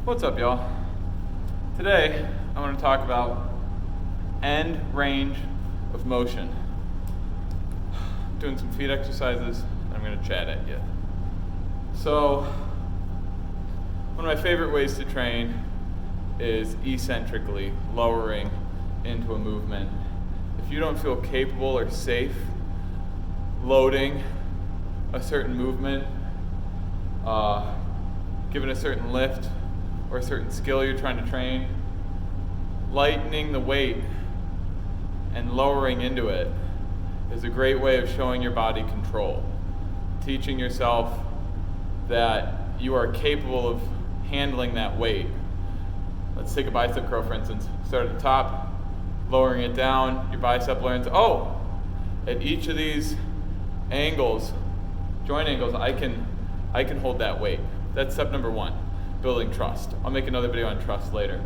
What's up, y'all? Today, I want to talk about end range of motion. Doing some feet exercises, and I'm going to chat at you. So, one of my favorite ways to train is eccentrically lowering into a movement. If you don't feel capable or safe loading a certain movement, given a certain lift or a certain skill you're trying to train, lightening the weight and lowering into it is a great way of showing your body control, teaching yourself that you are capable of handling that weight. Let's take a bicep curl, for instance. Start at the top, lowering it down, your bicep learns, oh, at each of these angles, joint angles, I can hold that weight. That's step number one, building trust. I'll make another video on trust later.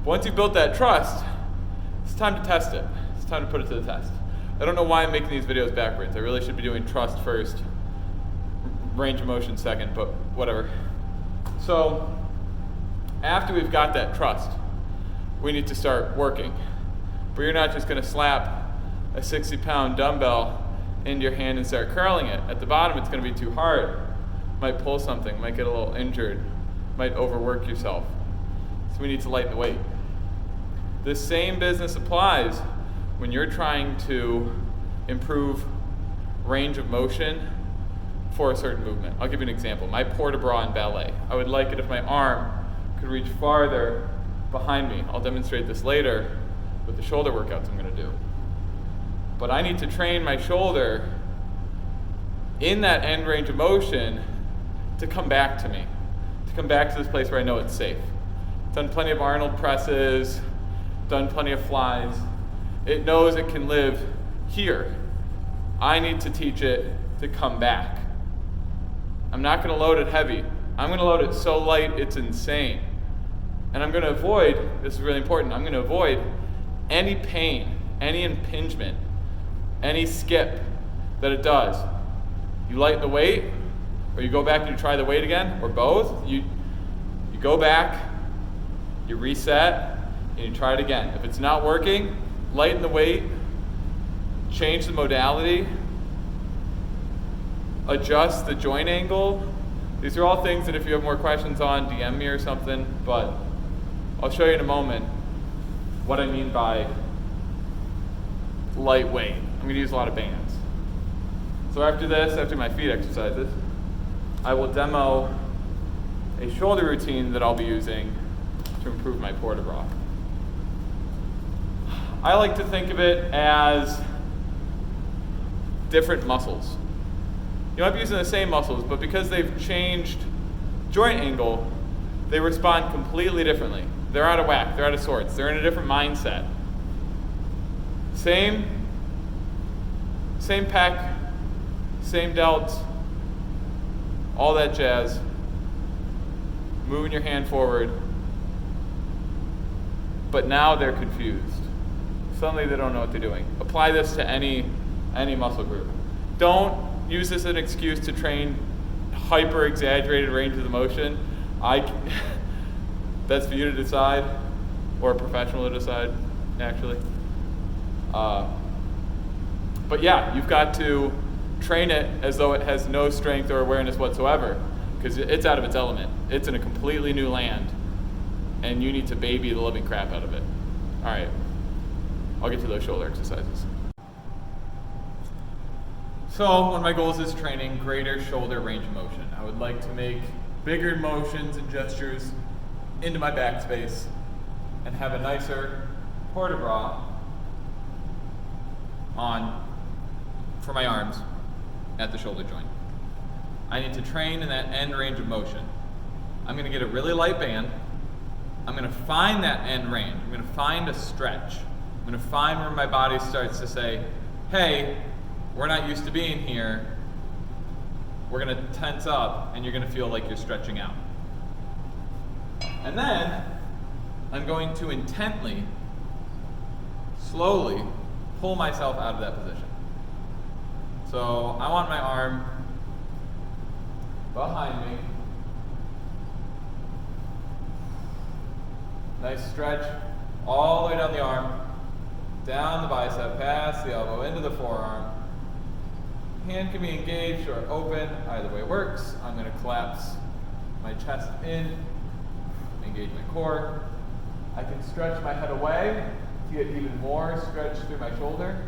But once you've built that trust, it's time to test it. It's time to put it to the test. I don't know why I'm making these videos backwards. I really should be doing trust first, range of motion second, but whatever. So after we've got that trust, we need to start working. But you're not just going to slap a 60-pound dumbbell into your hand and start curling it. At the bottom, it's going to be too hard. Might pull something, might get a little injured, might overwork yourself. So we need to lighten the weight. This same business applies when you're trying to improve range of motion for a certain movement. I'll give you an example. My port-a-bras in ballet. I would like it if my arm could reach farther behind me. I'll demonstrate this later with the shoulder workouts I'm going to do. But I need to train my shoulder in that end range of motion to come back to me, to come back to this place where I know it's safe. Done plenty of Arnold presses, done plenty of flies. It knows it can live here. I need to teach it to come back. I'm not going to load it heavy. I'm going to load it so light it's insane. And I'm going to avoid, this is really important, I'm going to avoid any pain, any impingement, any skip that it does. You lighten the weight, or you go back and you try the weight again, or both. You go back, you reset, and you try it again. If it's not working, lighten the weight, change the modality, adjust the joint angle. These are all things that if you have more questions on, DM me or something, but I'll show you in a moment what I mean by lightweight. I'm going to use a lot of bands. So after this, after my feet exercises, I will demo a shoulder routine that I'll be using to improve my port-a-bras. I like to think of it as different muscles. You might be using the same muscles, but because they've changed joint angle, they respond completely differently. They're out of whack, they're out of sorts, they're in a different mindset. Same pec, same delts, all that jazz. Moving your hand forward. But now they're confused. Suddenly they don't know what they're doing. Apply this to any muscle group. Don't use this as an excuse to train hyper exaggerated ranges of motion. That's for you to decide, or a professional to decide, actually. But yeah, you've got to train it as though it has no strength or awareness whatsoever, because it's out of its element. It's in a completely new land, and you need to baby the living crap out of it. All right, I'll get to those shoulder exercises. So one of my goals is training greater shoulder range of motion. I would like to make bigger motions and gestures into my backspace and have a nicer port-a-bras on for my arms at the shoulder joint. I need to train in that end range of motion. I'm going to get a really light band. I'm going to find that end range. I'm going to find a stretch. I'm going to find where my body starts to say, hey, we're not used to being here. We're going to tense up, and you're going to feel like you're stretching out. And then I'm going to intently, slowly pull myself out of that position. So I want my arm behind me, Nice stretch all the way down the arm, down the bicep, past the elbow, into the forearm. Hand can be engaged or open, either way works. I'm going to collapse my chest in, engage my core. I can stretch my head away to get even more stretch through my shoulder.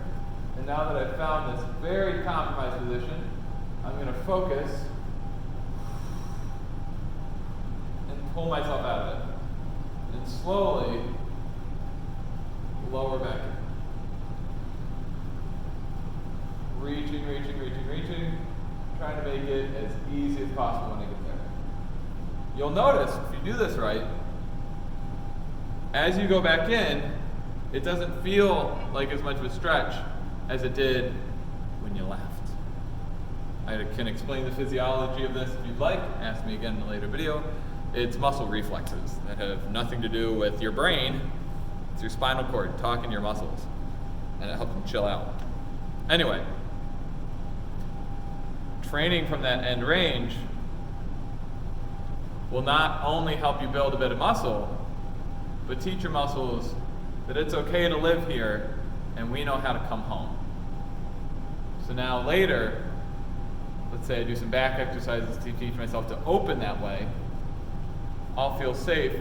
And now that I've found this very compromised position, I'm going to focus and pull myself out of it. And slowly lower back in. Reaching, reaching, reaching, reaching. Trying to make it as easy as possible when I get there. You'll notice, if you do this right, as you go back in, it doesn't feel like as much of a stretch as it did when you left. I can explain the physiology of this if you'd like. Ask me again in a later video. It's muscle reflexes that have nothing to do with your brain. It's your spinal cord talking your muscles, and it helps them chill out. Anyway, training from that end range will not only help you build a bit of muscle, but teach your muscles that it's okay to live here and we know how to come home. So now later, let's say I do some back exercises to teach myself to open that way, I'll feel safe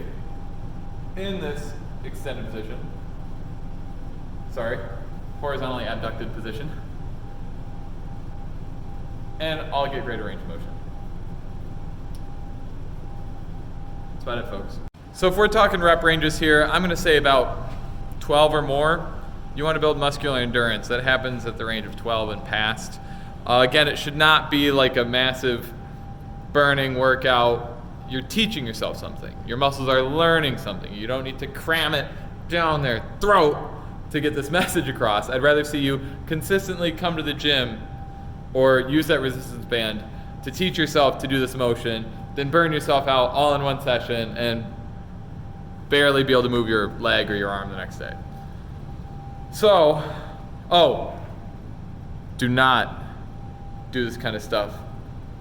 in this extended position. Horizontally abducted position. And I'll get greater range of motion. That's about it, folks. So if we're talking rep ranges here, I'm going to say about 12 or more. You want to build muscular endurance. That happens at the range of 12 and past. Again, it should not be like a massive burning workout. You're teaching yourself something. Your muscles are learning something. You don't need to cram it down their throat to get this message across. I'd rather see you consistently come to the gym or use that resistance band to teach yourself to do this motion than burn yourself out all in one session and barely be able to move your leg or your arm the next day. So, do not do this kind of stuff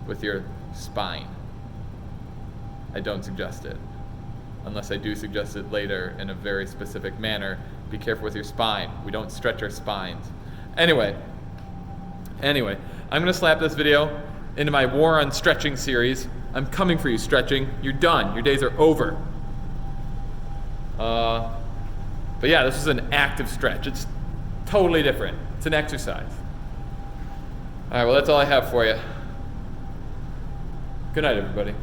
with your spine. I don't suggest it, unless I do suggest it later in a very specific manner. Be careful with your spine. We don't stretch our spines. Anyway, I'm gonna slap this video into my War on Stretching series. I'm coming for you, stretching. You're done. Your days are over. But yeah, this is an active stretch. It's totally different. It's an exercise. All right, well, that's all I have for you. Good night, everybody.